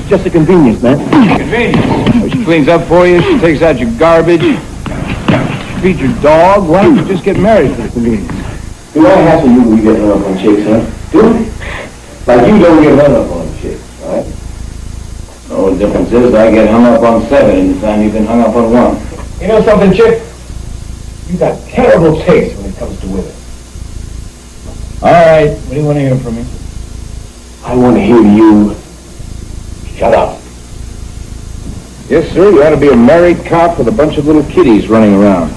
just a convenience, man. Convenience? She cleans up for you, she takes out your garbage. She feeds your dog. Why don't you just get married for the convenience? Do I hassle you when you get hung up on chicks, huh? Do I? Like you don't get hung up on chicks, right? The only difference is I get hung up on 7 in the time you've been hung up on 1. You know something, chick? You got terrible taste when it comes to women. All right, what do you want to hear from me? I want to hear you shut up. Yes, sir, you ought to be a married cop with a bunch of little kiddies running around.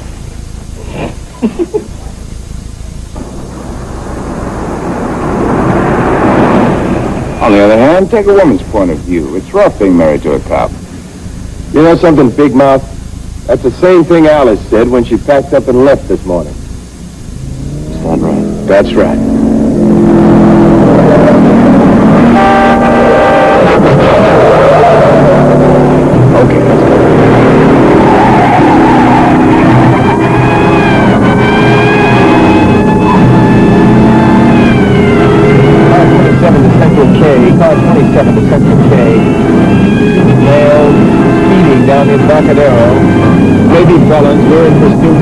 On the other hand, take a woman's point of view. It's rough being married to a cop. You know something, Big Mouth? That's the same thing Alice said when she packed up and left this morning. Is that right? That's right. Okay, let's go. 27 to Central K, car 27 to Central K. Male speeding down the Embarcadero. Lady felons, we're in pursuit.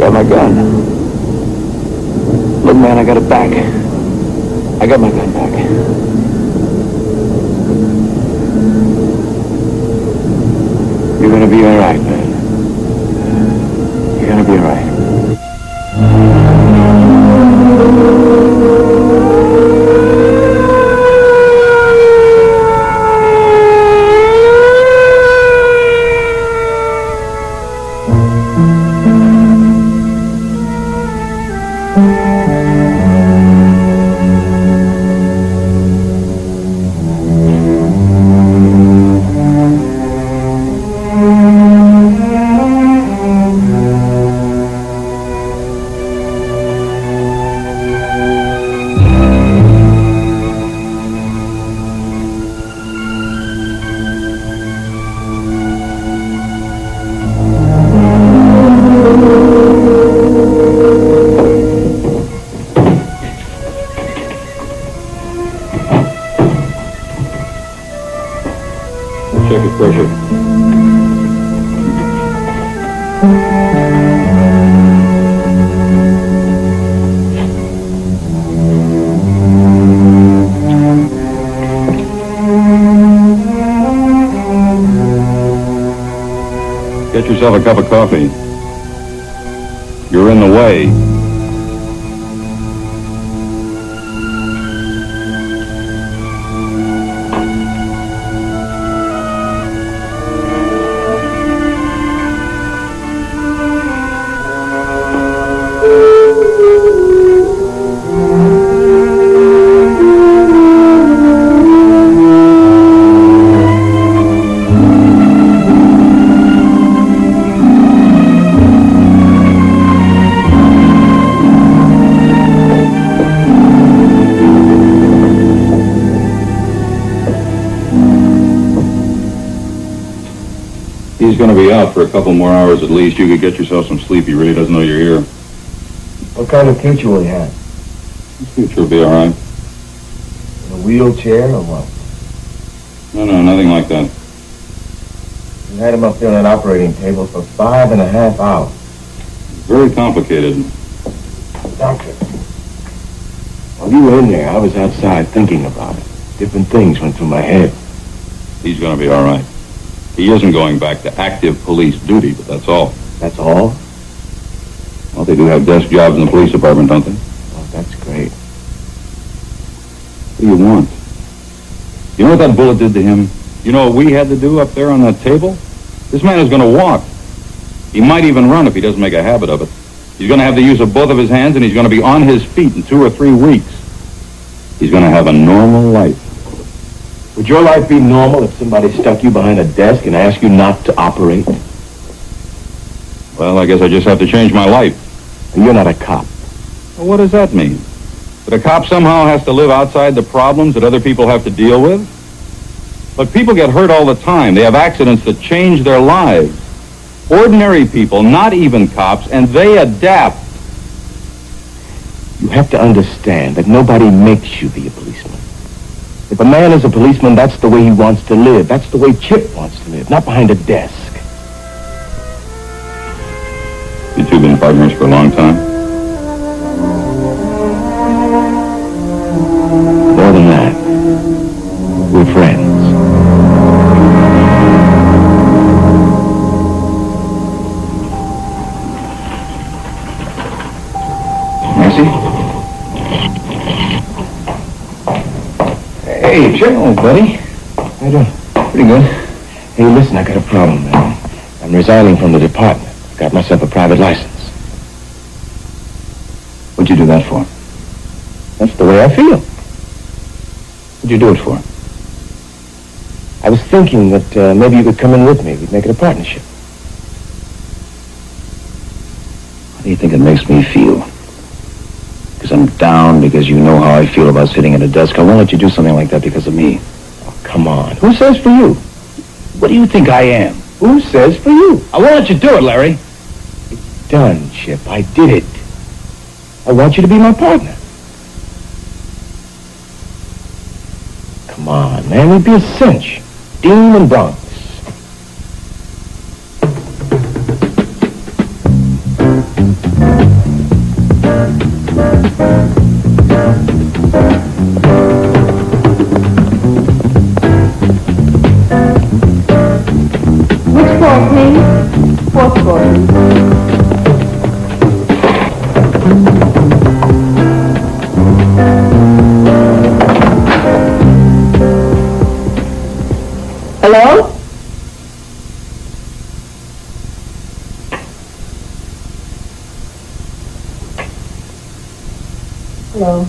My gun. Look, man, I got it back. I got my gun back. You're gonna be all right, man. You're gonna be all right. Check your pressure. Get yourself a cup of coffee. You're in the way. He's going to be out for a couple more hours at least. You could get yourself some sleep. He really doesn't know you're here. What kind of future will he have? His future will be all right. In a wheelchair or what? No, nothing like that. We had him up there on an operating table for 5.5 hours. Very complicated. Doctor, while you were in there, I was outside thinking about it. Different things went through my head. He's going to be all right. He isn't going back to active police duty, but that's all. That's all? Well, they do have desk jobs in the police department, don't they? Oh, that's great. What do you want? You know what that bullet did to him? You know what we had to do up there on that table? This man is going to walk. He might even run if he doesn't make a habit of it. He's going to have the use of both of his hands, and he's going to be on his feet in 2 or 3 weeks. He's going to have a normal life. Would your life be normal if somebody stuck you behind a desk and asked you not to operate? Well, I guess I just have to change my life. And you're not a cop. Well, what does that mean? That a cop somehow has to live outside the problems that other people have to deal with? But people get hurt all the time. They have accidents that change their lives. Ordinary people, not even cops, and they adapt. You have to understand that nobody makes you be a policeman. If a man is a policeman, that's the way he wants to live. That's the way Chip wants to live, not behind a desk. You two been partners for a long time? More than that, we're friends. Mercy? Hey, Chip. Oh, buddy. How you doing? Pretty good. Hey, listen, I got a problem, man. I'm resigning from the department. Got myself a private license. What'd you do that for? That's the way I feel. What'd you do it for? I was thinking that maybe you could come in with me. We'd make it a partnership. How do you think it makes me feel? Because I'm down, because you know how I feel about sitting at a desk. I won't let you do something like that because of me. Oh, come on. Who says for you? What do you think I am? Who says for you? I won't let you do it, Larry. Done, Chip. I did it. I want you to be my partner. Come on, man. It'd be a cinch. Dean and Bronx. Which floor, please? 4th floor, please. Hello? Hello.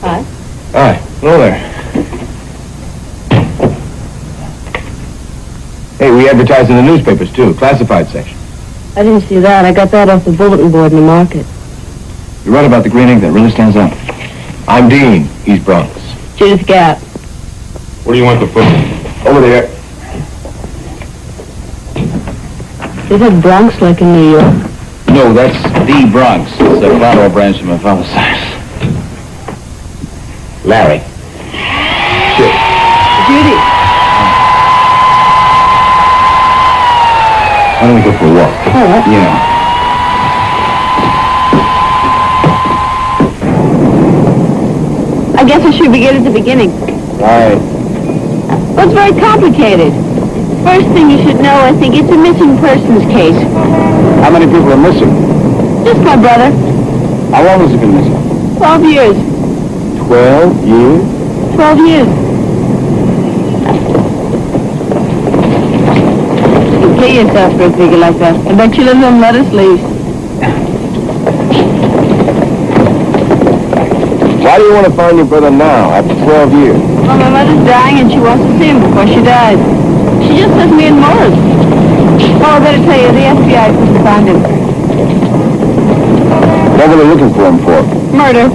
Hi. Hi. Hello there. Hey, we advertise in the newspapers, too. Classified section. I didn't see that. I got that off the bulletin board in the market. You're right about the green ink. That really stands out. I'm Dean. He's Bronx. Judith Gap. Where do you want the foot? Over there. Is it Bronx like in New York? No, that's the Bronx. It's a collateral branch of my father's house. Larry. Sure. Judy. Why don't we go for a walk? Oh, what? Yeah. I guess I should begin at the beginning. Right. Well, it's very complicated. First thing you should know, I think, it's a missing persons case. How many people are missing? Just my brother. How long has he been missing? 12 years. 12 years? 12 years. You kill yourself for a figure like that. I bet you live on lettuce leaves. Why do you want to find your brother now, after 12 years? Well, my mother's dying and she wants to see him before she dies. She just has me and Morris. Oh, I better tell you, the FBI couldn't find him. What were they looking for him for? Murder.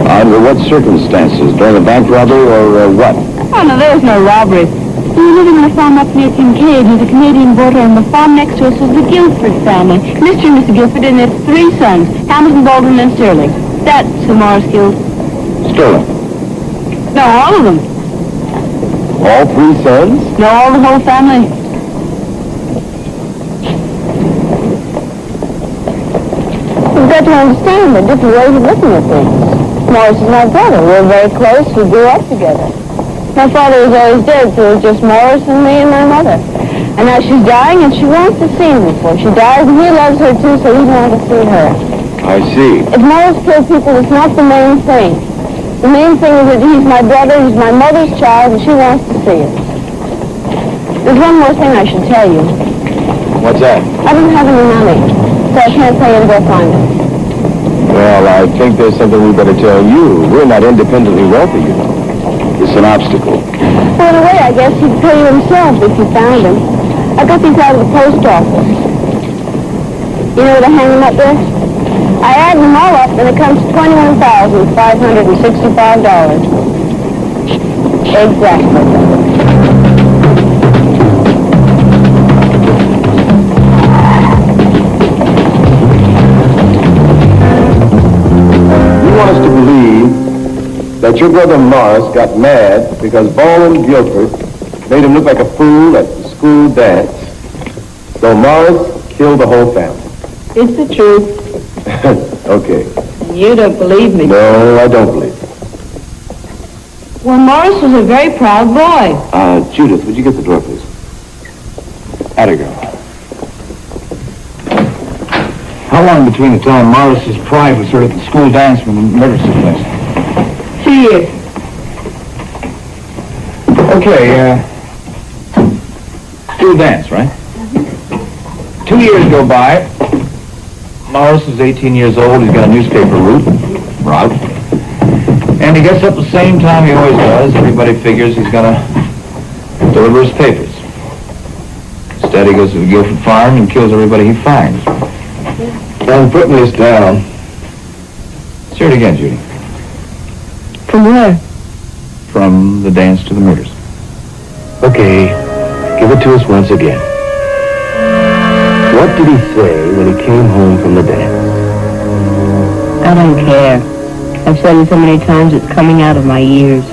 Under what circumstances? During a bank robbery or what? Oh, no, there was no robbery. We were living on a farm up near Kincaid near the Canadian border, and the farm next to us was the Guilford family. Mr. and Mrs. Guilford and their 3 sons, Hamilton, Baldwin, and Sterling. That's who Morris killed. Sterling. No, all of them. All 3 sons? No, all the whole family. You've got to understand the different ways of looking at things. Morris is my brother. We're very close. We grew up together. My father was always dead, so it was just Morris and me and my mother. And now she's dying, and she wants to see him before she dies, and he loves her too, so he'd want to see her. I see. If Morris killed people, it's not the main thing. The main thing is that he's my brother, he's my mother's child, and she wants to see him. There's one more thing I should tell you. What's that? I don't have any money, so I can't pay you to go find him. Well, I think there's something we better tell you. We're not independently wealthy, you know. It's an obstacle. Well, in a way, I guess he'd pay you himself if you found him. I got these out of the post office. You know where they hang them up there? I add them all up, and it comes to $21,565. Exactly. You want us to believe that your brother Morris got mad because Baldwin Guilford made him look like a fool at the school dance. So Morris killed the whole family. It's the truth. Okay. You don't believe me. No, I don't believe it. Well, Morris was a very proud boy. Judith, would you get the door, please? Atta girl. How long between the time Morris's pride was hurt at the school dance when the murder took place? 2 years. Okay, school dance, right? 2 years go by. Morris is 18 years old. He's got a newspaper route. And he gets up the same time he always does. Everybody figures he's going to deliver his papers. Instead, he goes to the Guilford farm and kills everybody he finds. I'm putting this down. Say it again, Judy. From where? From the dance to the murders. Okay, give it to us once again. What did he say when he came home from the dance? I don't care. I've said it so many times it's coming out of my ears.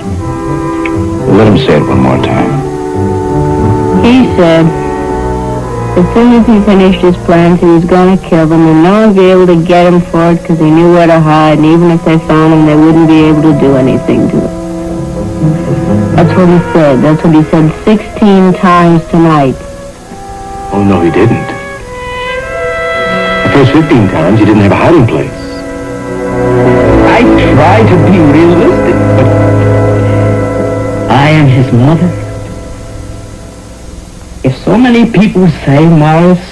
Well, let him say it one more time. He said, as soon as he finished his plans, he was going to kill them, and no one would be able to get him for it because he knew where to hide, and even if they found him, they wouldn't be able to do anything to him. That's what he said. That's what he said 16 times tonight. Oh, no, he didn't. The first 15 times, he didn't have a hiding place. I try to be realistic, but I am his mother. If so many people say Morris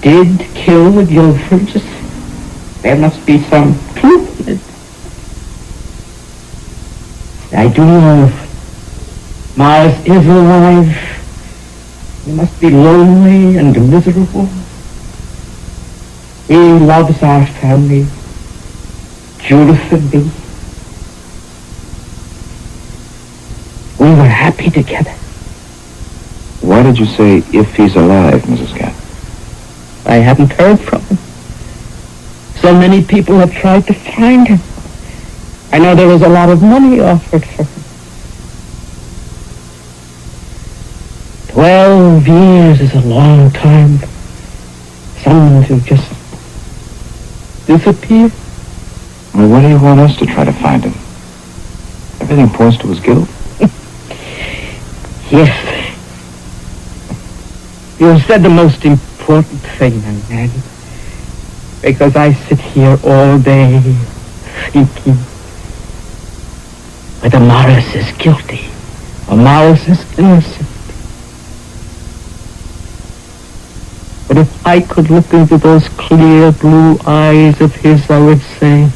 did kill the Guilfords, there must be some truth in it. I do know Morris is alive. He must be lonely and miserable. He loves our family, Judith and me. We were happy together. What did you say, if he's alive, Mrs. Gatt? I haven't heard from him. So many people have tried to find him. I know there was a lot of money offered for him. 12 years is a long time. Someone to just disappear. Well, what do you want us to try to find him? Everything points to his guilt. Yes. You said the most important thing, young man. Because I sit here all day thinking whether Morris is guilty or Morris is innocent. But if I could look into those clear blue eyes of his, I would say,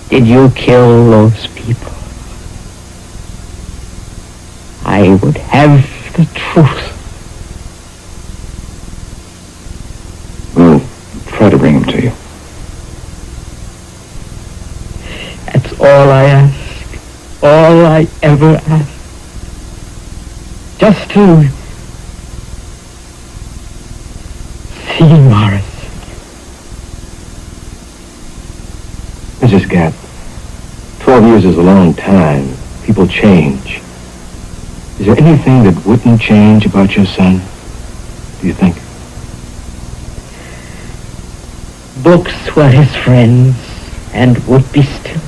did you kill those people? I would have the truth. We'll try to bring him to you. That's all I ask. All I ever ask. Just to see Morris. Mrs. Gatt, 12 years is a long time. People change. Is there anything that wouldn't change about your son, do you think? Books were his friends and would be still.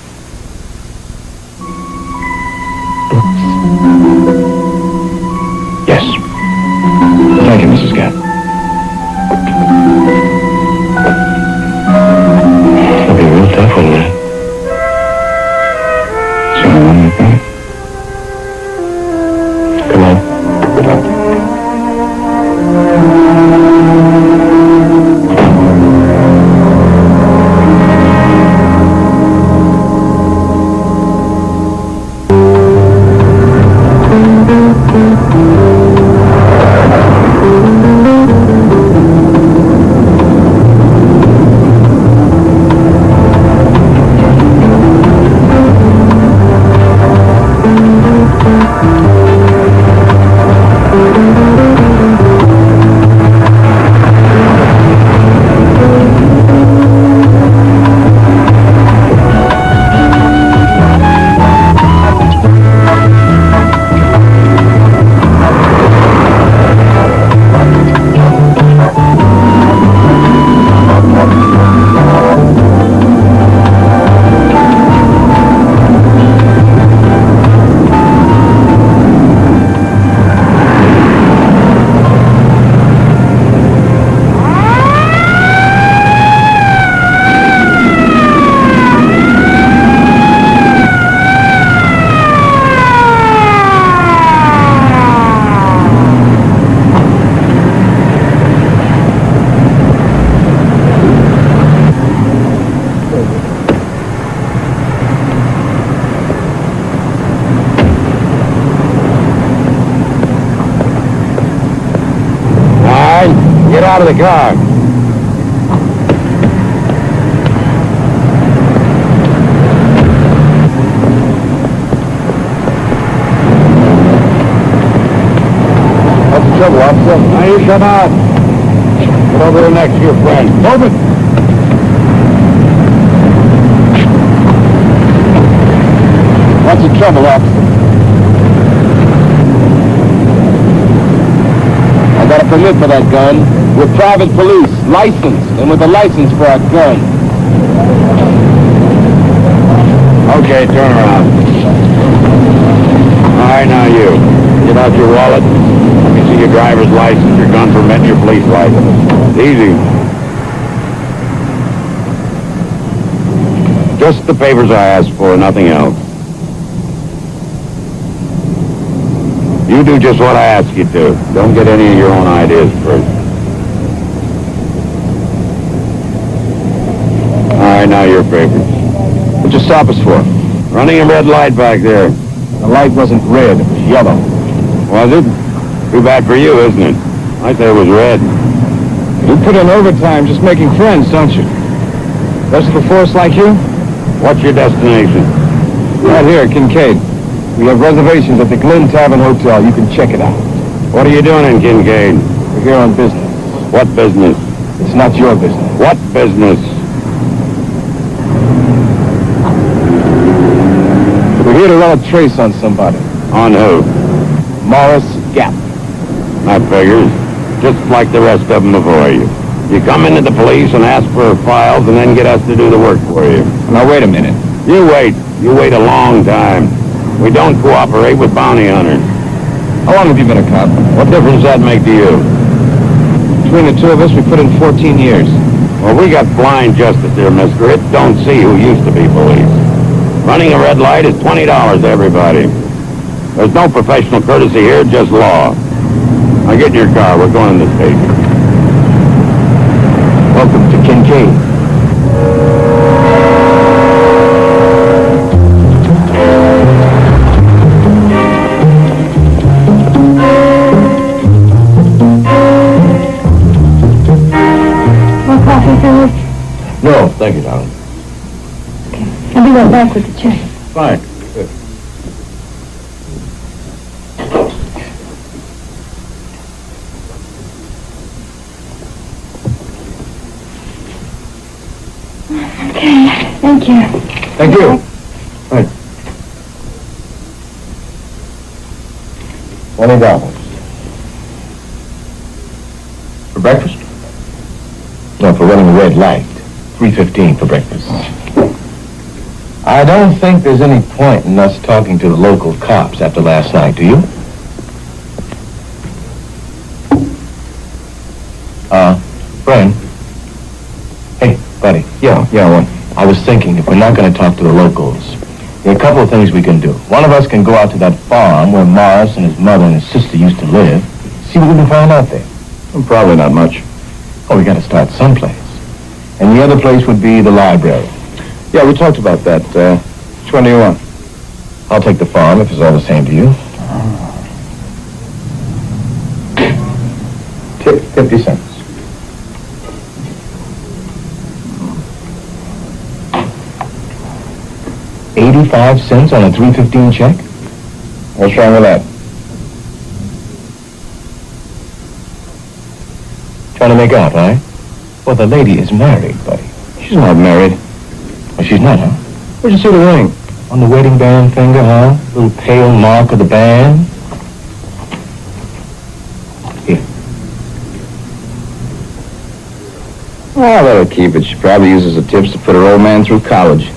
Books. Yes. Thank you, Mrs. Gatt. It'll be real tough, wouldn't it? So, come on. Get out of the car. What's the trouble, officer? Now you come out. Get over there next to your friend. Move it. What's the trouble, officer? I got a permit for that gun. We're private police, licensed, and with a license for a gun. Okay, turn around. All right, now you. Get out your wallet. Let me see your driver's license, your gun permit, and your police license. Easy. Just the papers I asked for, nothing else. You do just what I ask you to. Don't get any of your own ideas first. All right, now your papers. What'd you stop us for? Running a red light back there. The light wasn't red, it was yellow. Was it? Too bad for you, isn't it? I said it was red. You put in overtime just making friends, don't you? Rest of the force like you? What's your destination? Right here, Kincaid. We have reservations at the Glen Tavern Hotel. You can check it out. What are you doing in Kincaid? We're here on business. What business? It's not your business. What business? We're here to run a trace on somebody. On who? Morris Gap. That figures. Just like the rest of them before you. You come into the police and ask for files and then get us to do the work for you. Now, wait a minute. You wait. You wait a long time. We don't cooperate with bounty hunters. How long have you been a cop? What difference does that make to you? Between the two of us, we put in 14 years. Well, we got blind justice here, mister. It don't see who used to be police. Running a red light is $20 to everybody. There's no professional courtesy here, just law. Now get in your car. We're going to the station. Welcome to Kincaid. More coffee, fellas? No, thank you, darling. I'll be right back with the check. Fine. Good. Okay, thank you. Thank you. Right. $20. For breakfast? No, for running a red light. $3.15 for breakfast. I don't think there's any point in us talking to the local cops after last night, do you? Friend? Hey, buddy. Yeah, what? I was thinking, if we're not going to talk to the locals, there are a couple of things we can do. One of us can go out to that farm where Morris and his mother and his sister used to live, see what we can find out there. Probably not much. Oh, we got to start someplace. And the other place would be the library. Yeah, we talked about that. Which one do you want? I'll take the farm if it's all the same to you. Tip 50 cents. $0.85 on a $3.15 check? What's wrong with that? Trying to make out, right? Well, the lady is married, buddy. She's not married. Oh, she's not, huh? Where'd you see the ring? On the wedding band finger, huh? Little pale mark of the band. Here. Oh, let her keep it. She probably uses the tips to put her old man through college.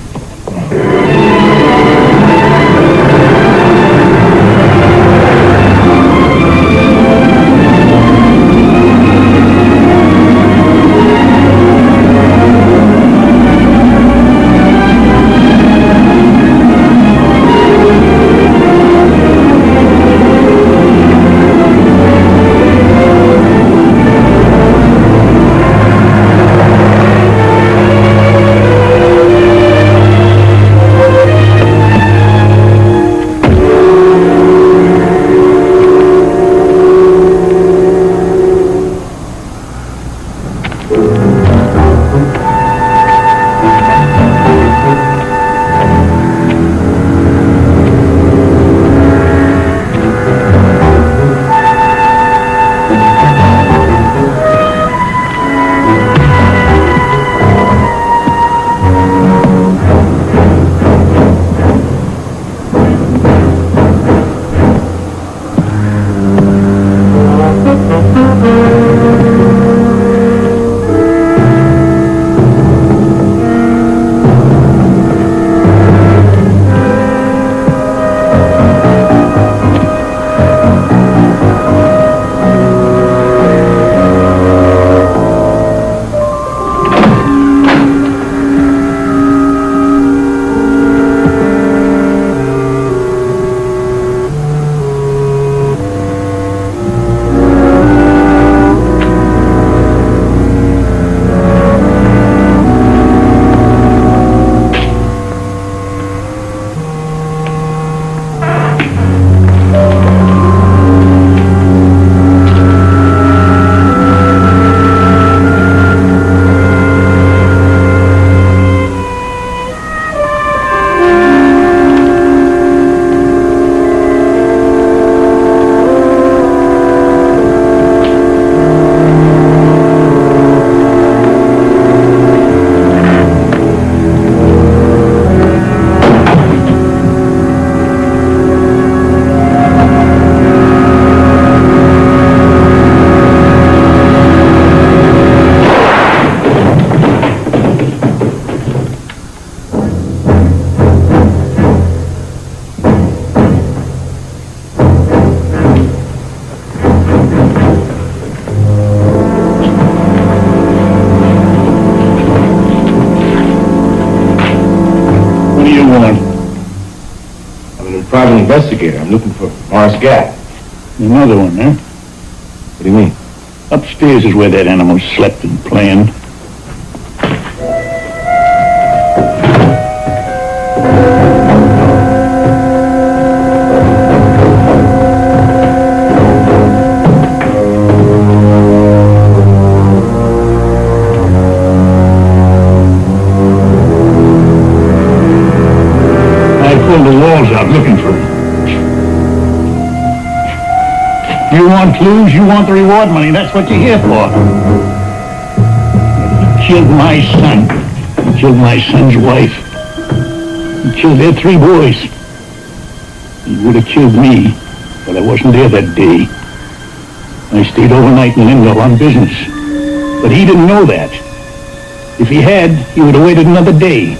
you want? I'm a private investigator. I'm looking for Morris Gap. Another one, huh? What do you mean? Upstairs is where that animal slept and planned. Out looking for him. You want clues, you want the reward money, that's what you're here for. He killed my son. He killed my son's wife. He killed their 3 boys. He would have killed me, but I wasn't there that day. I stayed overnight in Lingo on business. But he didn't know that. If he had, he would have waited another day.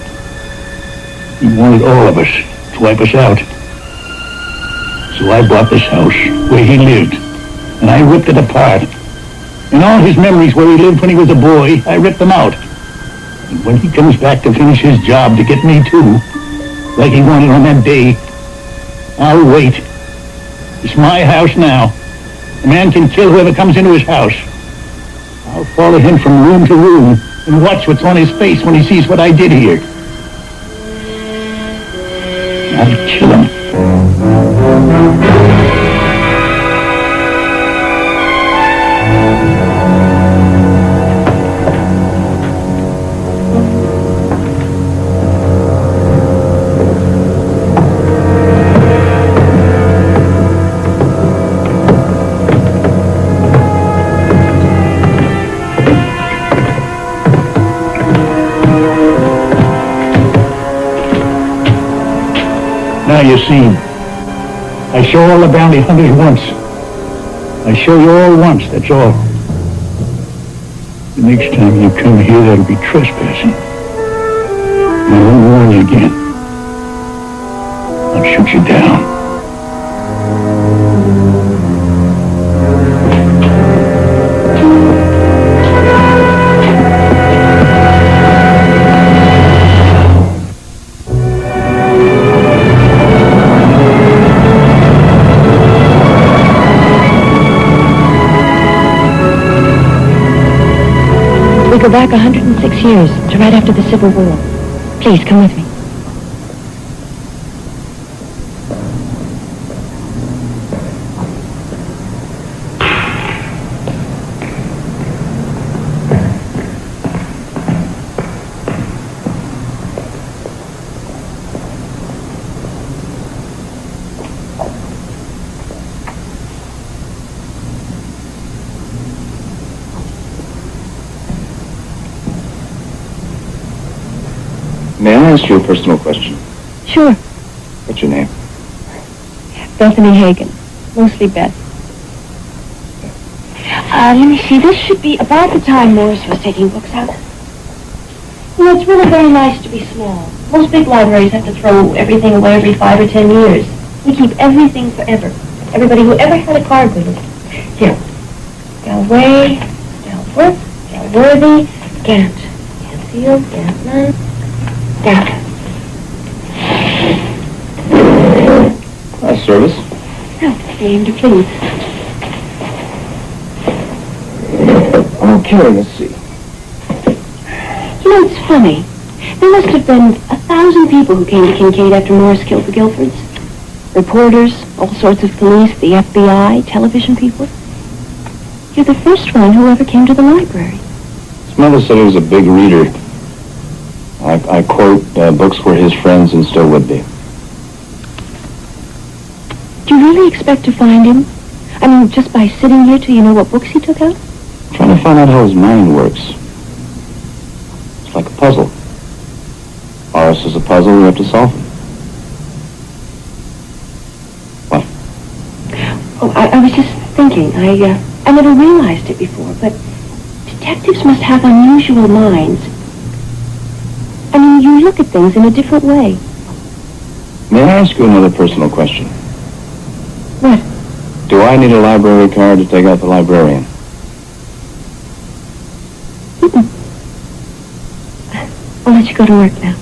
He wanted all of us. Wipe us out. So I bought this house where he lived, and I ripped it apart. And all his memories where he lived when he was a boy, I ripped them out. And when he comes back to finish his job to get me too, like he wanted on that day, I'll wait. It's my house now. A man can kill whoever comes into his house. I'll follow him from room to room and watch what's on his face when he sees what I did here. I'll kill him. Now you see, I show all the bounty hunters once. I show you all once, that's all. The next time you come here, that'll be trespassing. And I won't warn you again. I'll shoot you down. We go back 106 years to right after the Civil War. Please, come with me. May I ask you a personal question? Sure. What's your name? Bethany Hagen. Mostly Beth. Let me see. This should be about the time Morris was taking books out. You know, it's really very nice to be small. Most big libraries have to throw everything away every 5 or 10 years. We keep everything forever. Everybody who ever had a card with us. Here. Galway, Galworth, Galworthy, Gant. Gantfield, Gantman. Gant. Service? Oh, name to please. Okay, let's see. You know, it's funny. There must have been 1,000 people who came to Kincaid after Morris killed the Guilfords. Reporters, all sorts of police, the FBI, television people. You're the first one who ever came to the library. His mother said he was a big reader. I quote, books were his friends and still would be. Do you really expect to find him? I mean, just by sitting here till you know what books he took out? I'm trying to find out how his mind works. It's like a puzzle. Morris is a puzzle, we have to solve it. What? Oh, I was just thinking. I never realized it before, but detectives must have unusual minds. I mean, you look at things in a different way. May I ask you another personal question? What? Do I need a library card to take out the librarian? I'll let you go to work now.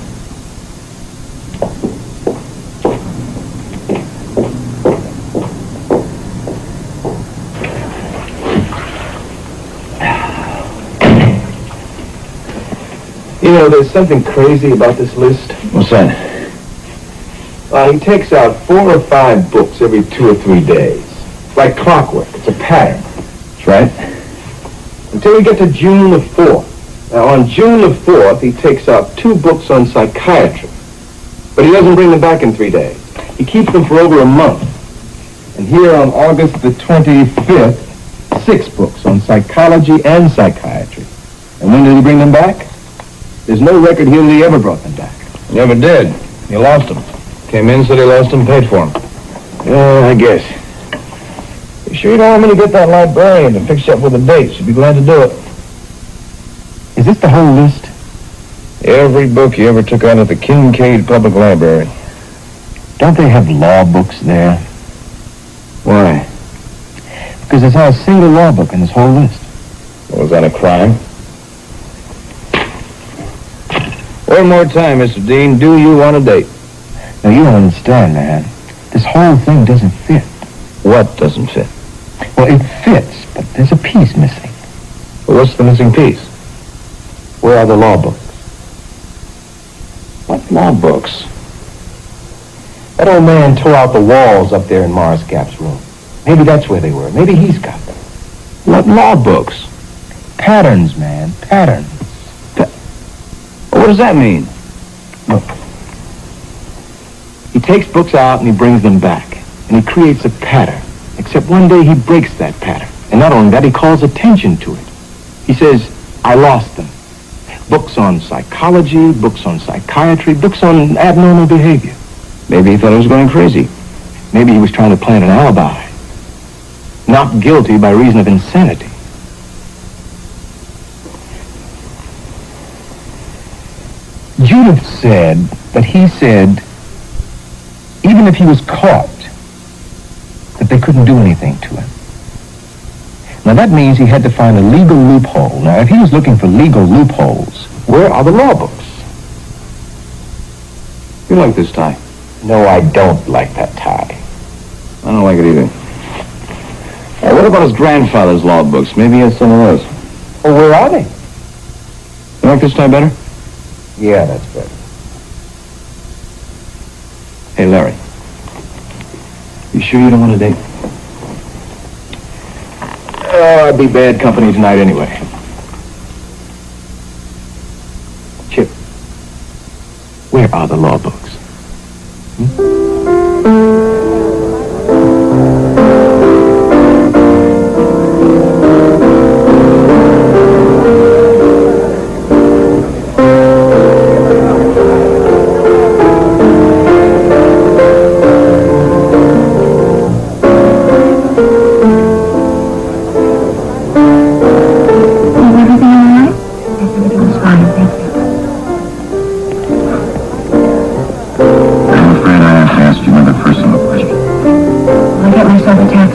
You know, there's something crazy about this list. What's that? He takes out 4 or 5 books every 2 or 3 days. Like clockwork. It's a pattern. That's right. Until we get to June the 4th. Now, on June the 4th, he takes out 2 books on psychiatry. But he doesn't bring them back in 3 days. He keeps them for over a month. And here on August the 25th, 6 books on psychology and psychiatry. And when did he bring them back? There's no record here that he ever brought them back. Never did. He lost them. Came in, said he lost them, paid for them. Yeah, I guess. You sure you don't want me to get that librarian to fix you up with a date? She'd be glad to do it. Is this the whole list? Every book you ever took out at the Kincaid Public Library. Don't they have law books there? Why? Because there's not a single law book in this whole list. Was that a crime? One more time, Mr. Dean. Do you want a date? Now, you don't understand, man. This whole thing doesn't fit. What doesn't fit? Well, it fits, but there's a piece missing. Well, what's the missing piece? Where are the law books? What law books? That old man tore out the walls up there in Morris Gap's room. Maybe that's where they were. Maybe he's got them. What law books? Patterns, man. Patterns. What does that mean? Look. He takes books out and he brings them back. And he creates a pattern. Except one day he breaks that pattern. And not only that, he calls attention to it. He says, I lost them. Books on psychology, books on psychiatry, books on abnormal behavior. Maybe he thought he was going crazy. Maybe he was trying to plant an alibi. Not guilty by reason of insanity. Judith said that he said, even if he was caught, that they couldn't do anything to him. Now that means he had to find a legal loophole. Now if he was looking for legal loopholes, where are the law books? You like this tie? No, I don't like that tie. I don't like it either. What about his grandfather's law books? Maybe he has some of those. Oh, where are they? You like this tie better? Yeah, that's better. Hey, Larry. You sure you don't want a date? Oh, I'd be bad company tonight anyway. Chip, where are the law books?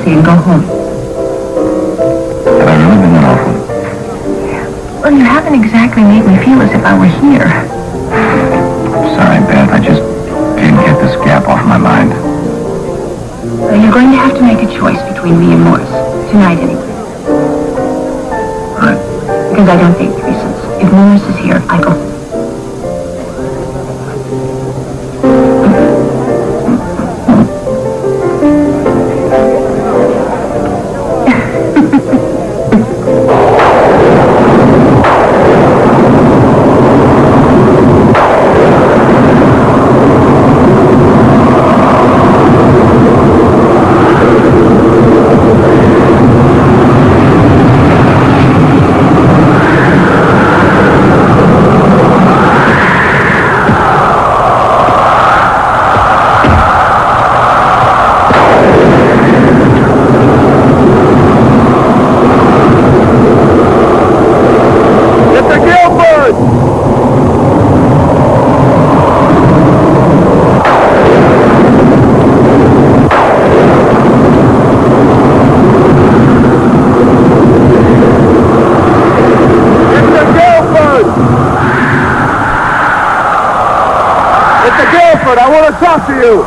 And go home. Have I really been that awful? Well, you haven't exactly made me feel as if I were here. Sorry, Beth. I just can't get this gap off my mind. Well, you're going to have to make a choice between me and Morris. Tonight, anyway. Right. Because I don't take reasons. If Morris is here, I go home. I want to talk to you.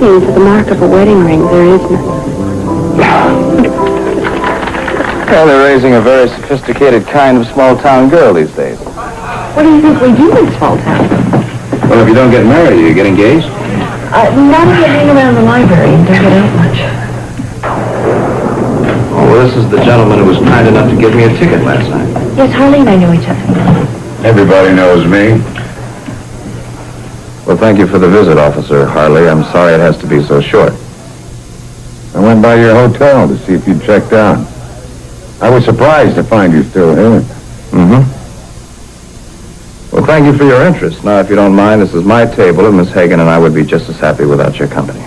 looking for the mark of a wedding ring, there is none. Well, they're raising a very sophisticated kind of small-town girl these days. What do you think we do in small town? Well, if you don't get married, you get engaged? Not if you hang around the library and don't get out much. Oh, well, this is the gentleman who was kind enough to give me a ticket last night. Yes, Harley and I know each other. Everybody knows me. Well, thank you for the visit, Officer Harley. I'm sorry it has to be so short. I went by your hotel to see if you'd checked out. I was surprised to find you still here. Mm-hmm. Well, thank you for your interest. Now, if you don't mind, this is my table, and Miss Hagan and I would be just as happy without your company.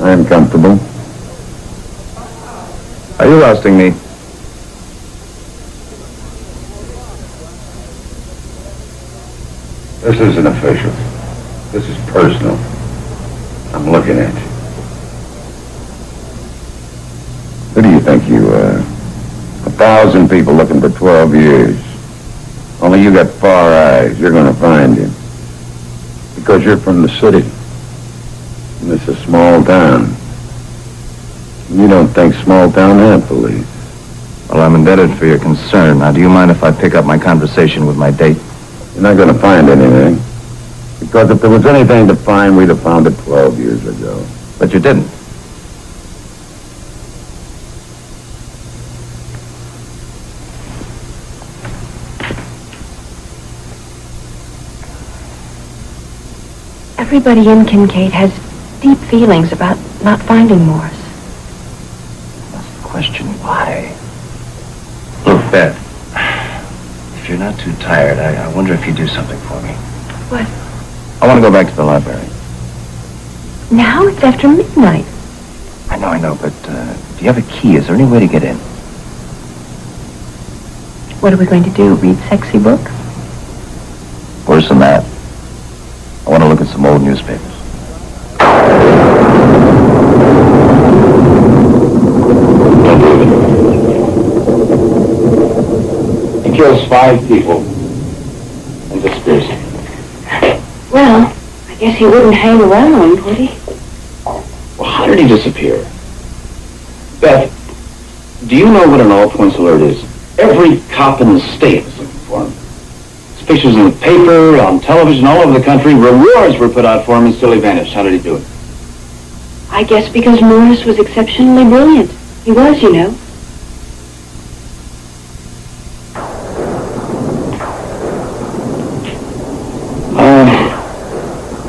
I am comfortable. Are you rousting me? This isn't official. This is personal. I'm looking at you. Who do you think you are? 1,000 people looking for 12 years. Only you got far eyes. You're going to find him. Because you're from the city. And it's a small town. You don't think small town have police. Well, I'm indebted for your concern. Now, do you mind if I pick up my conversation with my date? You're not going to find anything. Because if there was anything to find, we'd have found it 12 years ago. But you didn't. Everybody in Kincaid has deep feelings about not finding Morris. Question why? Look, Beth, if you're not too tired, I wonder if you'd do something for me. What? I want to go back to the library. Now it's after midnight. I know, but do you have a key? Is there any way to get in? What are we going to do? Read sexy books? Worse than that. I want to look at some old newspapers. Don't move it. He kills 5 people and disappears. Well, I guess he wouldn't hang around, would he? Well, how did he disappear? Beth, do you know what an all-points alert is? Every cop in the state is looking for him. There's pictures in the paper, on television, all over the country. Rewards were put out for him and still he vanished. How did he do it? I guess because Morris was exceptionally brilliant. He was, you know.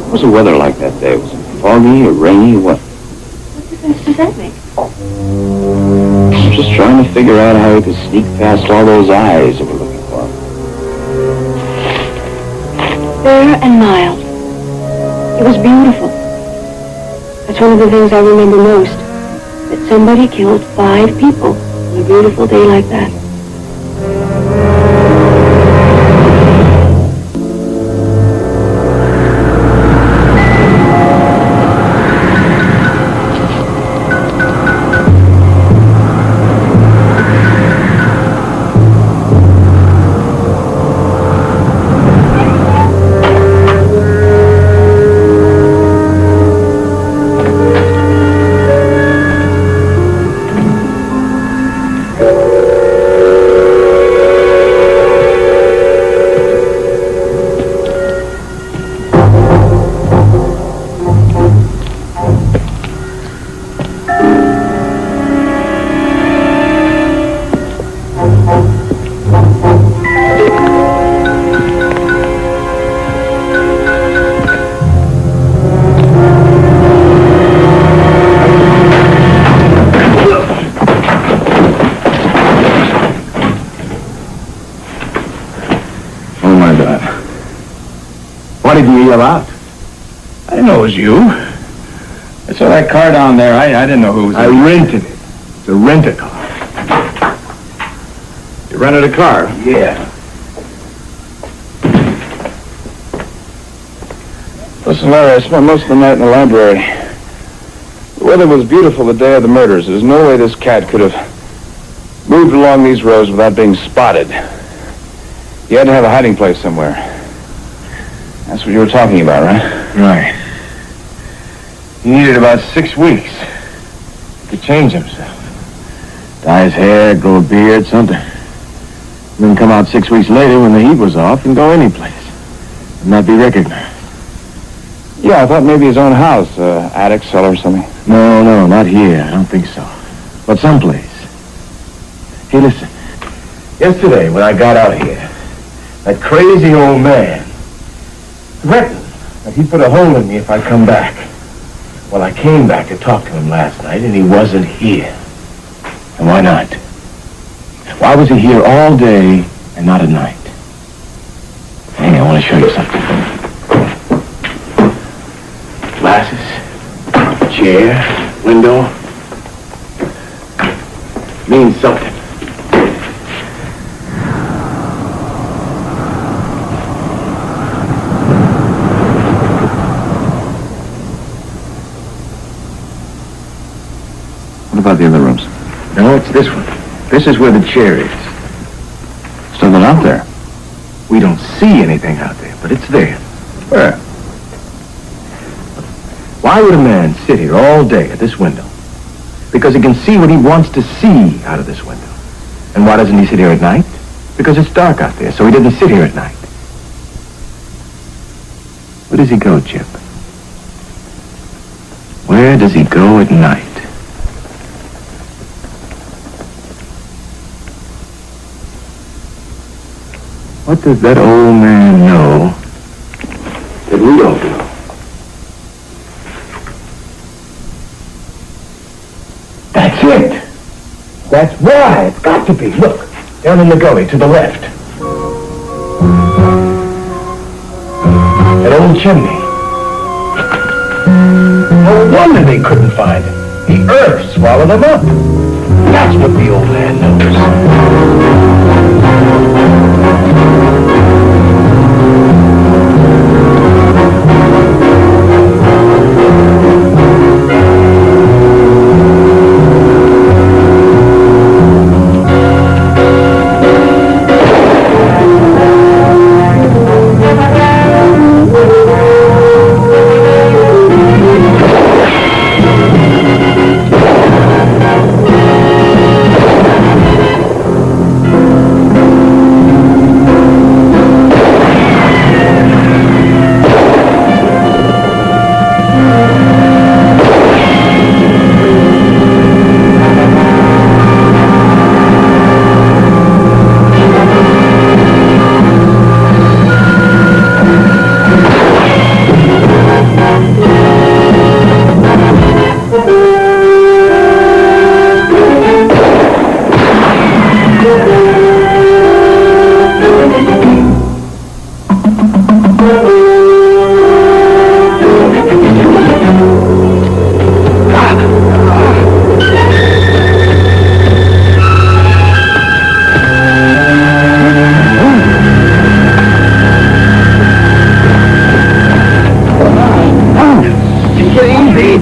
What was the weather like that day? Was it foggy or rainy or what? What difference does that make? I'm just trying to figure out how he could sneak past all those eyes that were looking for him. Fair and mild. It was beautiful. That's one of the things I remember most. That somebody killed 5 people on a beautiful day like that. What did you yell out? I didn't know it was you. I saw that car down there. I didn't know who was I rented it. It's a rent-a-car. You rented a car? Yeah. Listen, Larry, I spent most of the night in the library. The weather was beautiful the day of the murders. There's no way this cat could have moved along these roads without being spotted. He had to have a hiding place somewhere. That's what you were talking about, right? Right. He needed about 6 weeks to change himself. Dye his hair, grow a beard, something. And then come out 6 weeks later when the heat was off and go any place. And not be recognized. Yeah, I thought maybe his own house, attic, cellar or something. No, not here. I don't think so. But someplace. Hey, listen. Yesterday, when I got out here, that crazy old man threatened that he'd put a hole in me if I come back. Well, I came back to talk to him last night, and he wasn't here. And why not? Why was he here all day and not at night? Hey, I want to show you something. Glasses, chair, window. Means something. What about the other rooms? No, it's this one. This is where the chair is. Still not out there. We don't see anything out there, but it's there. Where? Why would a man sit here all day at this window? Because he can see what he wants to see out of this window. And why doesn't he sit here at night? Because it's dark out there, so he doesn't sit here at night. Where does he go, Chip? Where does he go at night? What does that old man know that we don't know? That's it. That's why. It's got to be. Look, down in the gully to the left. That old chimney. No wonder they couldn't find him. The earth swallowed him up. That's what the old man knows.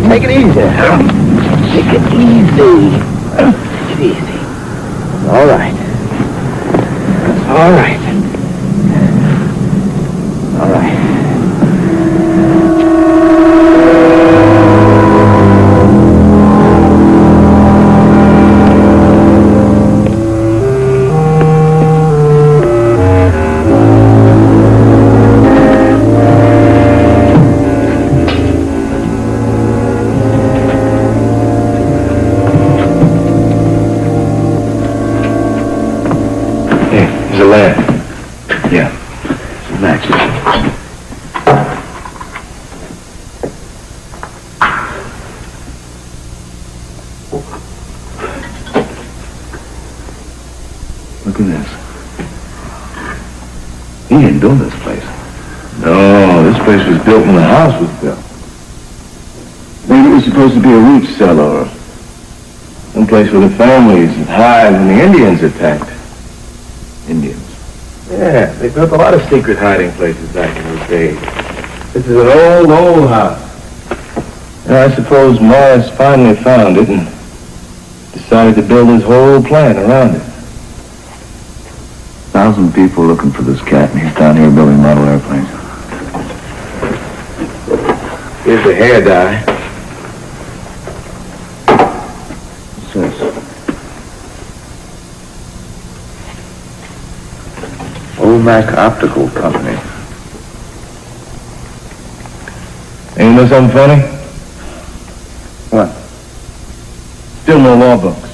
Take it easy. Take it easy. Take it easy. All right. All right. All right. There's a lamp. Yeah. Some matches. Look at this. He didn't build this place. No, this place was built when the house was built. Maybe it was supposed to be a root cellar or some place for the families that hide when the Indians attacked. Indians. Yeah, they built a lot of secret hiding places back in those days. This is an old house. And I suppose Morris finally found it and decided to build his whole plan around it. 1,000 people looking for this cat, and he's down here building model airplanes. Here's the hair dye. Mac Optical Company. And you know something funny? What? Still no law books.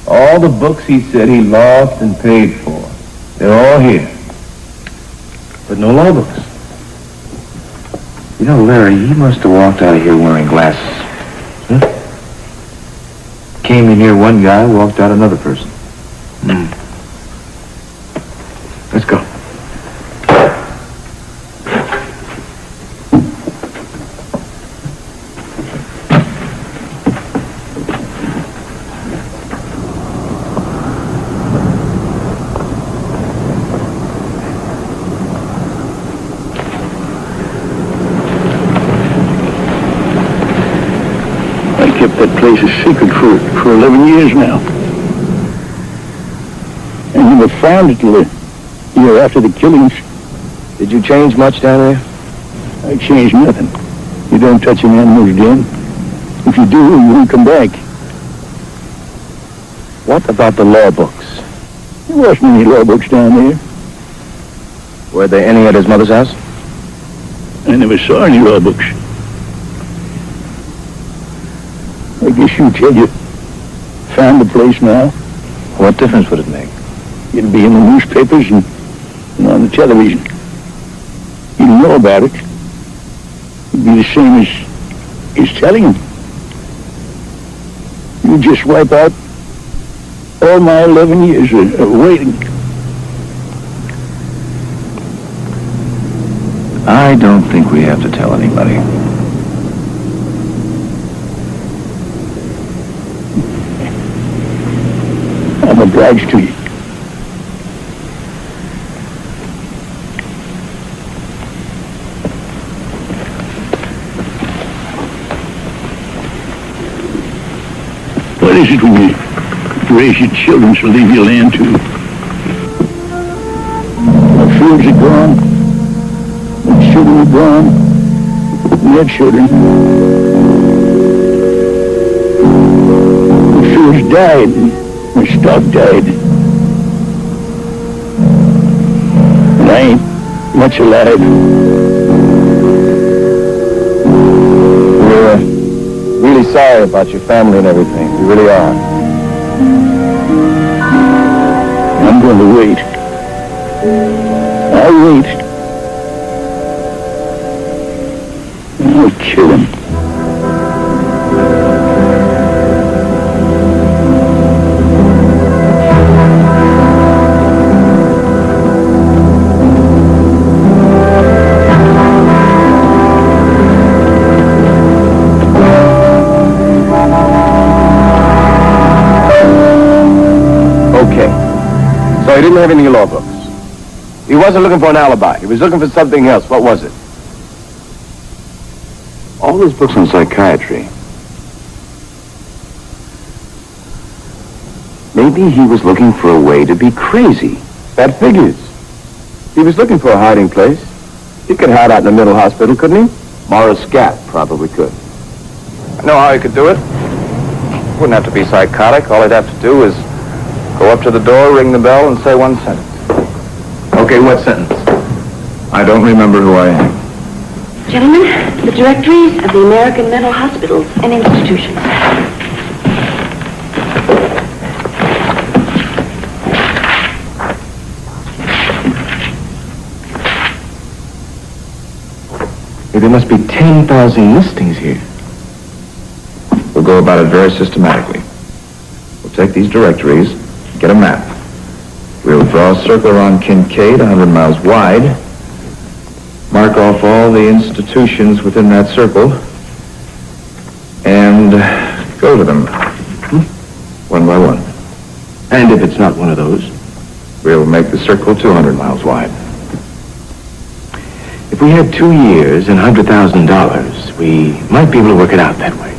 All the books he said he lost and paid for. They're all here. But no law books. You know, Larry, he must have walked out of here wearing glasses. Came in here one guy, walked out another person. Let's go. That place is secret for 11 years now. And you were found it the year after the killings. Did you change much down there? I changed nothing. You don't touch an animal's den. If you do, you won't come back. What about the law books? There wasn't any law books down there. Were there any at his mother's house? I never saw any law books. I guess you tell you found the place now. What difference would it make? It'll be in the newspapers and on the television. You'll know about it. It'll be the same as telling him. You just wipe out all my 11 years of waiting. I don't think we have to tell anybody. I'm obliged to you. What is it when you raise your children to leave your land to? The fields are gone. The children are gone. And their children. The fields died. My stock died. And I ain't much alive. We're really sorry about your family and everything. We really are. I'm going to wait. I'll wait. And I'll kill him. He didn't have any law books. He wasn't looking for an alibi. He was looking for something else. What was it? All those books on psychiatry. Maybe he was looking for a way to be crazy. That figures. He was looking for a hiding place. He could hide out in the mental hospital, couldn't he? Morris Gap probably could. I know how he could do it. Wouldn't have to be psychotic. All he'd have to do is go up to the door, ring the bell, and say one sentence. Okay, what sentence? I don't remember who I am. Gentlemen, the directories of the American mental hospitals and institutions. Hey, there must be 10,000 listings here. We'll go about it very systematically. We'll take these directories, get a map. We'll draw a circle around Kincaid, 100 miles wide. Mark off all the institutions within that circle. And go to them. One by one. And if it's not one of those, we'll make the circle 200 miles wide. If we had 2 years and $100,000, we might be able to work it out that way.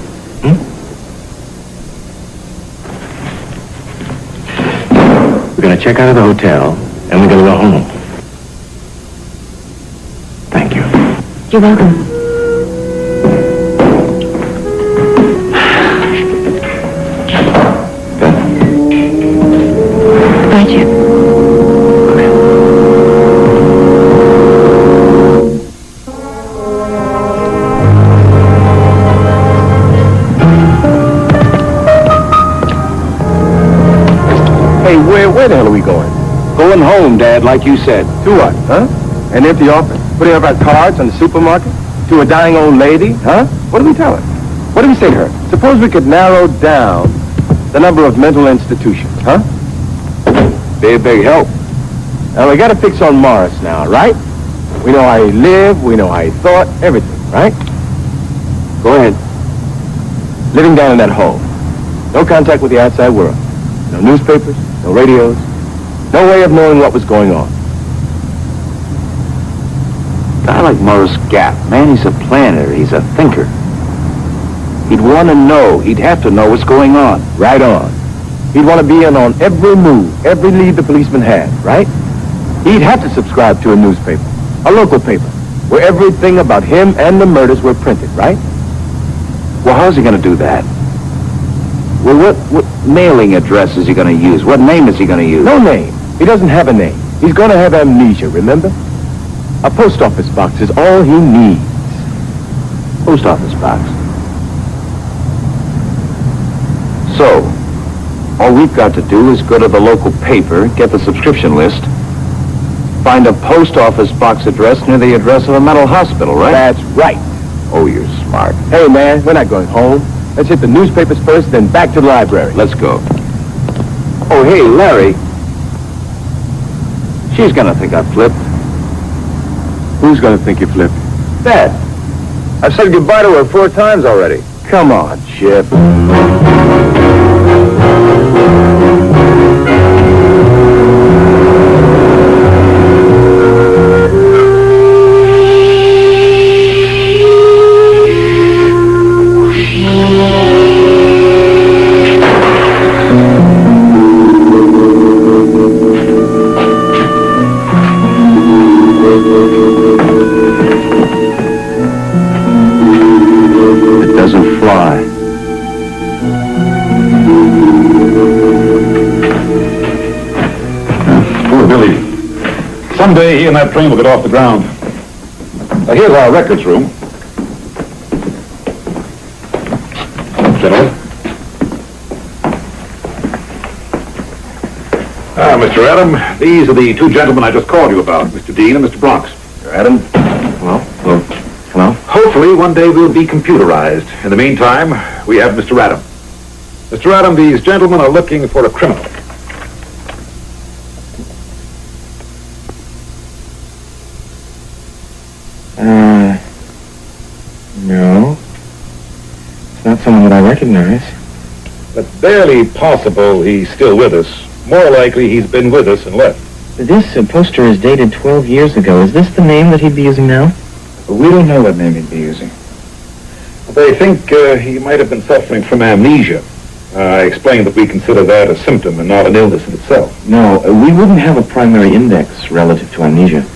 We're going to check out of the hotel, and we're going to go home. Thank you. You're welcome. Hey, where the hell are we going? Going home, Dad, like you said. To what, huh? An empty office? Putting up our cards on the supermarket? To a dying old lady, huh? What do we tell her? What do we say to her? Suppose we could narrow down the number of mental institutions, huh? Be a big help. Now, we got to fix on Morris now, right? We know how he lived, we know how he thought, everything, right? Go ahead. Living down in that hole. No contact with the outside world. No newspapers, no radios, no way of knowing what was going on. A guy like Morris Gap, man, he's a planner, he's a thinker. He'd want to know, he'd have to know what's going on. Right on. He'd want to be in on every move, every lead the policeman had, right? He'd have to subscribe to a newspaper, a local paper, where everything about him and the murders were printed, right? Well, how's he going to do that? Well, what mailing address is he going to use? What name is he going to use? No name. He doesn't have a name. He's going to have amnesia, remember? A post office box is all he needs. Post office box. So, all we've got to do is go to the local paper, get the subscription list, find a post office box address near the address of a mental hospital, right? That's right. Oh, you're smart. Hey, man, we're not going home. Let's hit the newspapers first, then back to the library. Let's go. Oh, hey, Larry. She's gonna think I flipped. Who's going to think you flipped? Dad. I've said goodbye to her 4 times already. Come on, Chip. Someday he and that train will get off the ground. Now, here's our records room. Gentlemen. Mr. Adam, these are the 2 gentlemen I just called you about, Mr. Dean and Mr. Bronx. Mr. Adam? Hello? Hopefully one day we'll be computerized. In the meantime, we have Mr. Adam. Mr. Adam, these gentlemen are looking for a criminal. No. It's not someone that I recognize. But barely possible he's still with us. More likely he's been with us and left. This poster is dated 12 years ago. Is this the name that he'd be using now? We don't know what name he'd be using. They think he might have been suffering from amnesia. I explained that we consider that a symptom and not an illness in itself. No, we wouldn't have a primary index relative to amnesia.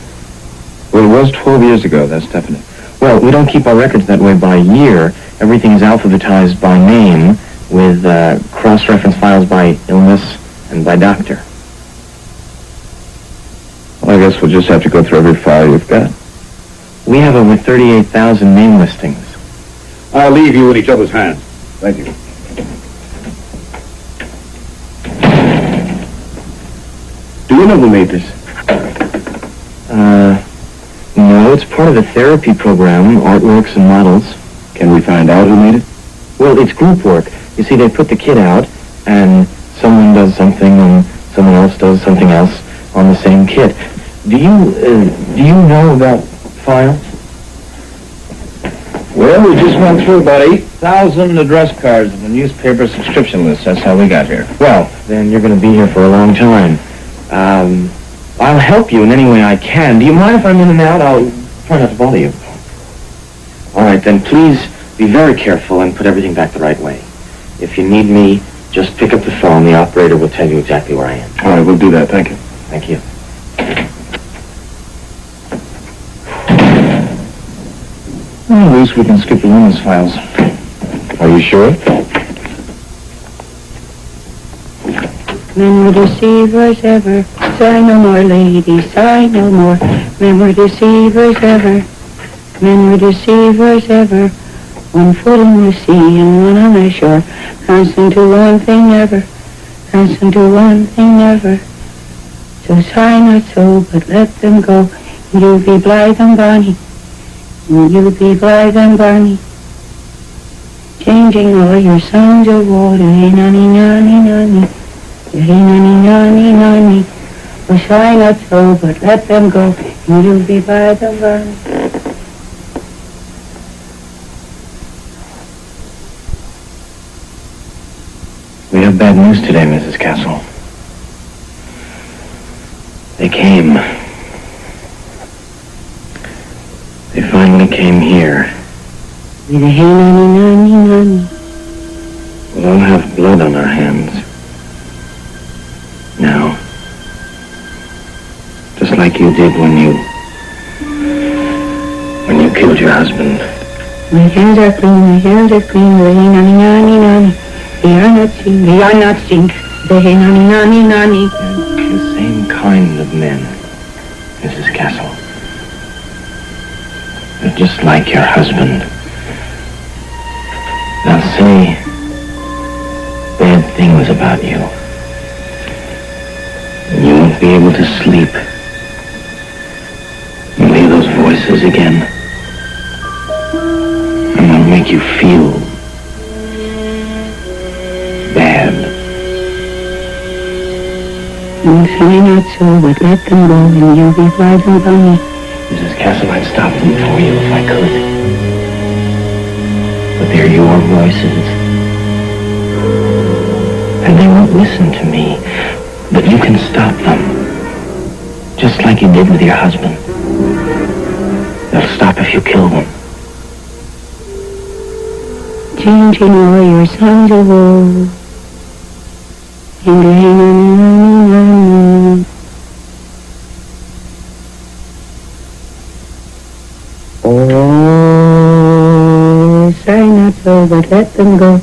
Well, it was 12 years ago, that's definite. Well, we don't keep our records that way by year. Everything is alphabetized by name with cross-reference files by illness and by doctor. Well, I guess we'll just have to go through every file you've got. We have over 38,000 name listings. I'll leave you in each other's hands. Thank you. Do you know who made this? No, it's part of the therapy program, artworks and models. Can we find out who made it? Well, it's group work. You see, they put the kit out, and someone does something, and someone else does something else on the same kit. Do you know that file? Well, we just went through about 8,000 address cards on the newspaper subscription list. That's how we got here. Well, then you're going to be here for a long time. I'll help you in any way I can. Do you mind if I'm in and out? I'll try not to bother you. All right, then please be very careful and put everything back the right way. If you need me, just pick up the phone. The operator will tell you exactly where I am. All right, we'll do that. Thank you. Thank you. Well, at least we can skip the women's files. Are you sure? Men were deceivers ever, sigh no more, ladies, sigh no more. Men were deceivers ever, men were deceivers ever. One foot in the sea and one on the shore, constant to one thing ever, Constant to one thing never. So sigh not so, but let them go. And you'll be blithe and bonny. And you'll be blithe and bonny. Changing all your songs of woe to hey nanny nanny nanny. To hey nanny nanny nanny. So sigh not so, but let them go. And you'll be blithe and bonny. We have bad news today, Mrs. Castle. They came. They finally came here. With a hey nanny nanny nanny. We'll all have blood on our hands. Now. Just like you did when you killed your husband. My hands are clean, with a hey nanny nanny nanny. They are not seen, the hey nanny nanny nanny. They're the same kind of men, Mrs. Castle. They're just like your husband. They'll say bad things about you. And you won't be able to sleep. You'll hear those voices again. And they'll make you feel bad. And sigh not so, but let them go, and you'll be blithe and bonny. Mrs. Castle, I'd stop them for you if I could. But they're your voices. And they won't listen to me. But you can stop them. Just like you did with your husband. They'll stop if you kill them. Changing all your songs of woe. And hey nanny nanny nanny. Oh, sigh not so, but let them go.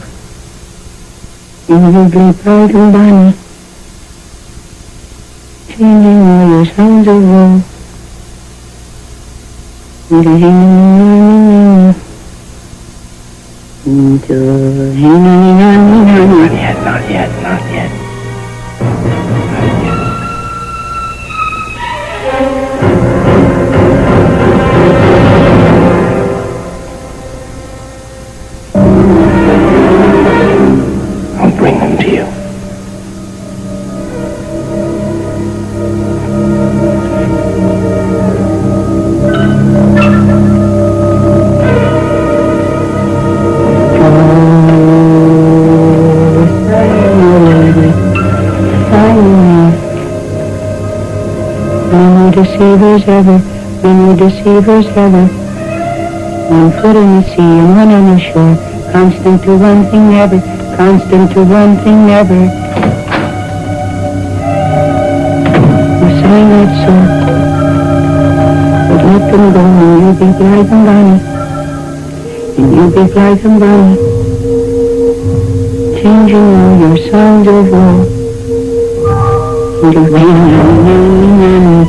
And you'll be proud and bonny. Changing all your songs of woe. And hey nanny nanny nanny. And hey nanny nanny nanny. Not yet, not yet, not yet. Not yet. I'll bring them to you. No deceivers ever. One foot in the sea and one on the shore. Constant to one thing never. Constant to one thing never. You sigh not so, but let them go, and you'll be blithe and bonny. And you'll be blithe and bonny. Changing all your songs of woe. And you'll be nanny nanny nanny.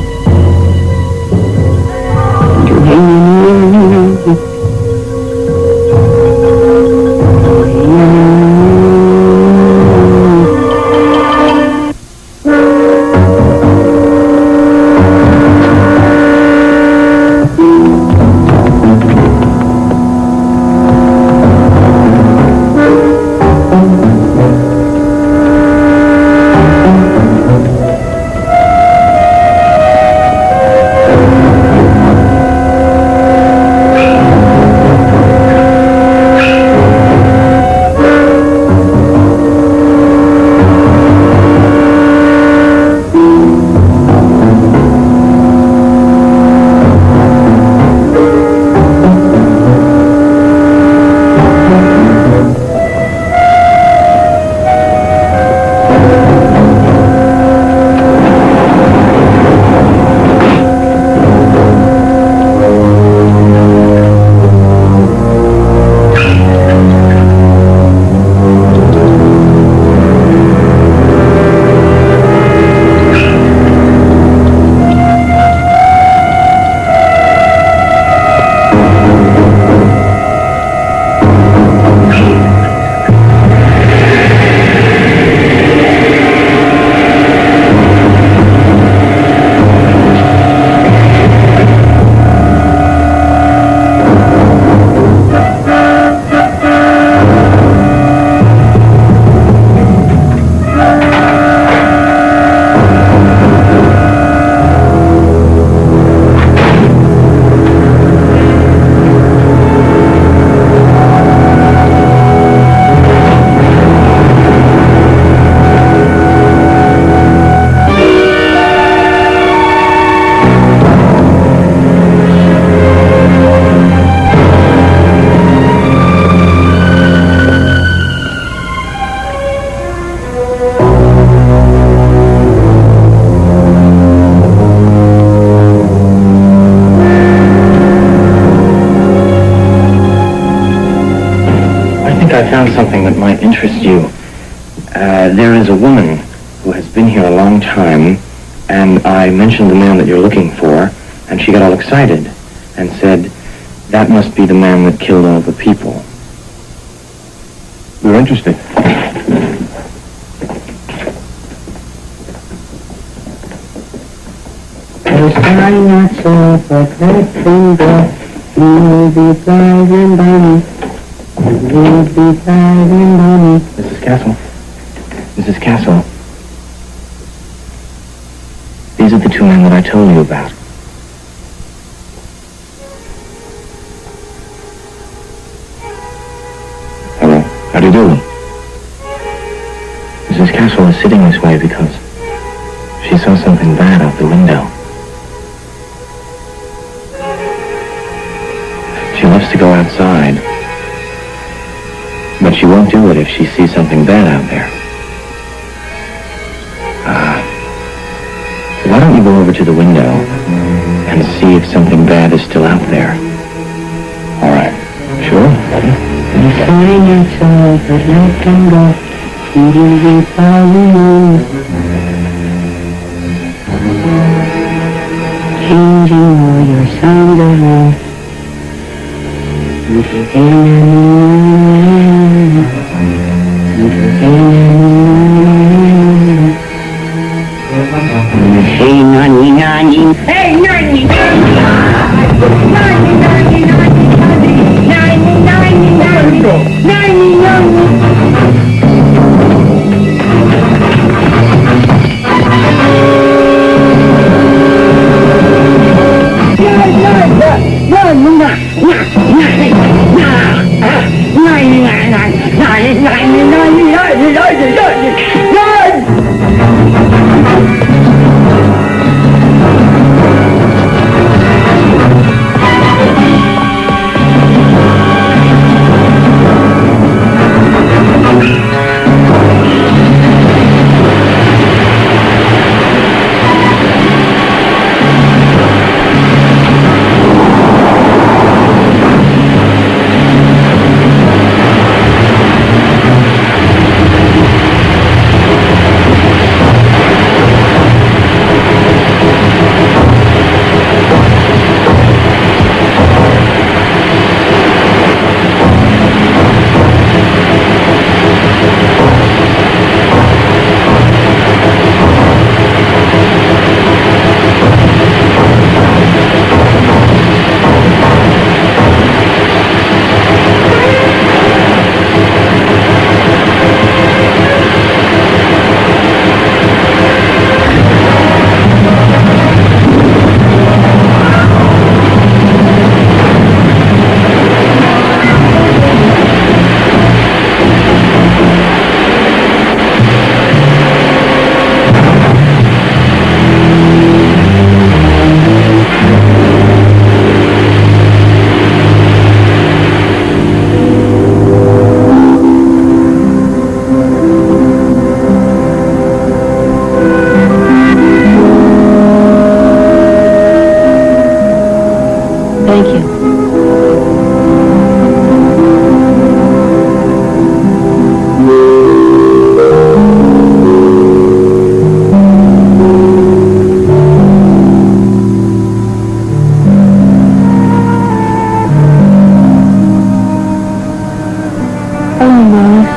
interest you. There is a woman who has been here a long time, and I mentioned the man that you're looking for, and she got all excited and said, that must be the man that killed all the people. We're interested. Try not so, but let them go. You'll be driving bunny. You'll be driving bunny. Mrs. Castle. Mrs. Castle. These are the two men that I told you about. Hello. How do you do? Mrs. Castle is sitting this way because she saw something bad out the window. She loves to go outside, but she won't do it if she sees something bad out there. Why don't you go over to the window and see if something bad is still out there? All right. Sure? Try not so, but let them go. You'll be driving bunny. Changing all your sound around. Hey, nani, nani. Hey, nani, nani. Nani, nani, nani, nani. Nani, nani, nani. Nani, nani. Thank you. Hello, Morris.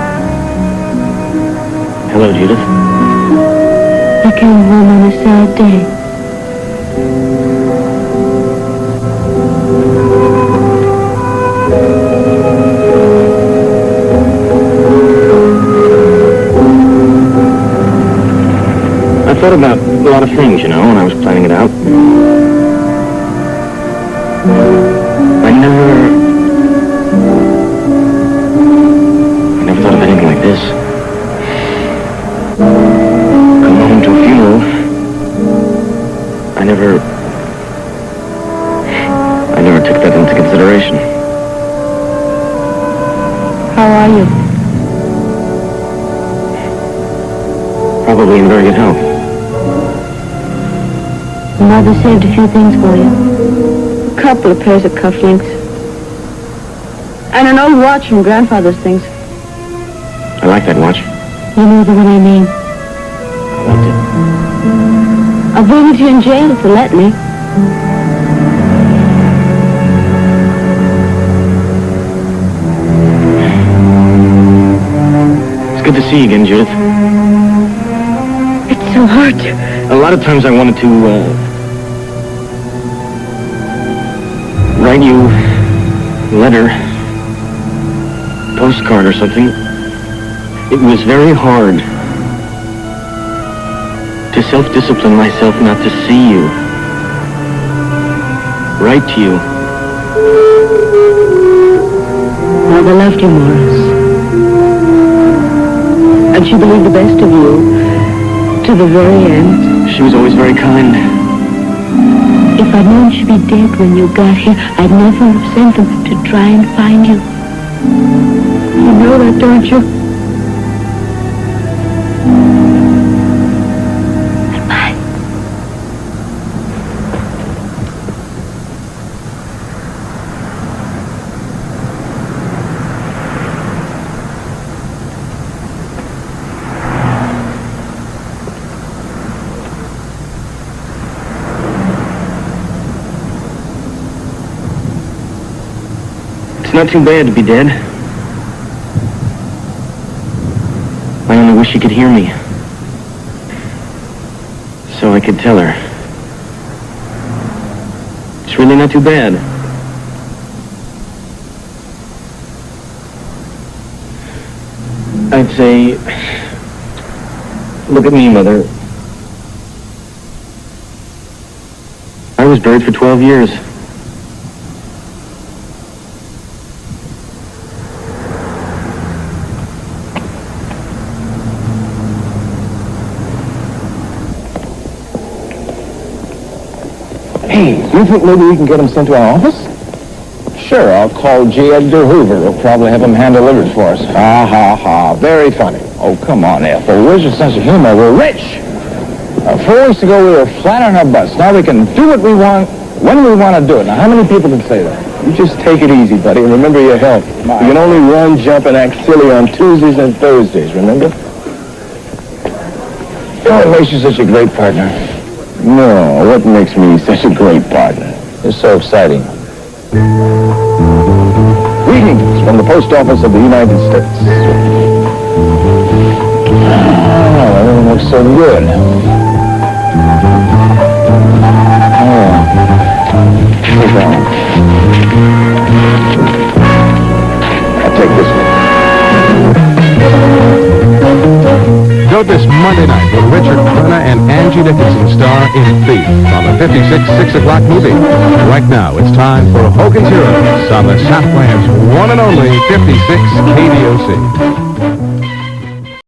Hello, Judith. I came home on a sad day. I thought about a lot of things, you know, when I was planning it out. I never thought of anything like this. Come home to a funeral. I never took that into consideration. How are you? Probably in very good health. Mother saved a few things for you. A couple of pairs of cufflinks. And an old watch from Grandfather's things. I like that watch. You know the one I mean. I liked it. I'll bring it to you in jail if you let me. It's good to see you again, Judith. It's so hard to... A lot of times I wanted to, write you a letter, postcard or something. It was very hard to self-discipline myself not to see you, write to you. Mother loved you, Morris. And she believed the best of you to the very end. She was always very kind. If I'd known she'd be dead when you got here, I'd never have sent them to try and find you. You know that, don't you? Goodbye. It's not too bad to be dead. I only wish she could hear me. So I could tell her. It's really not too bad. I'd say, look at me, Mother. I was buried for 12 years. Hey, you think maybe we can get him sent to our office? Sure, I'll call J. Edgar Hoover. He'll probably have him hand-delivered for us. Ha, ha, ha. Very funny. Oh, come on, Ethel. Where's your sense of humor? We're rich. 4 weeks ago, we were flat on our butts. Now we can do what we want, when we want to do it. Now, how many people can say that? You just take it easy, buddy, and remember your health. You can only run, jump, and act silly on Tuesdays and Thursdays, remember? What makes you such a great partner? No, what makes me such a great partner? It's so exciting. Greetings from the Post Office of the United States. Oh, everything looks so good. Oh, here's that one. I'll take this one. Go this Monday night with Richard Crenna and Angie Dickinson star in Thief on the 56 6 o'clock movie. Right now, it's time for Hogan's Heroes on the Southland's one and only 56 KDOC.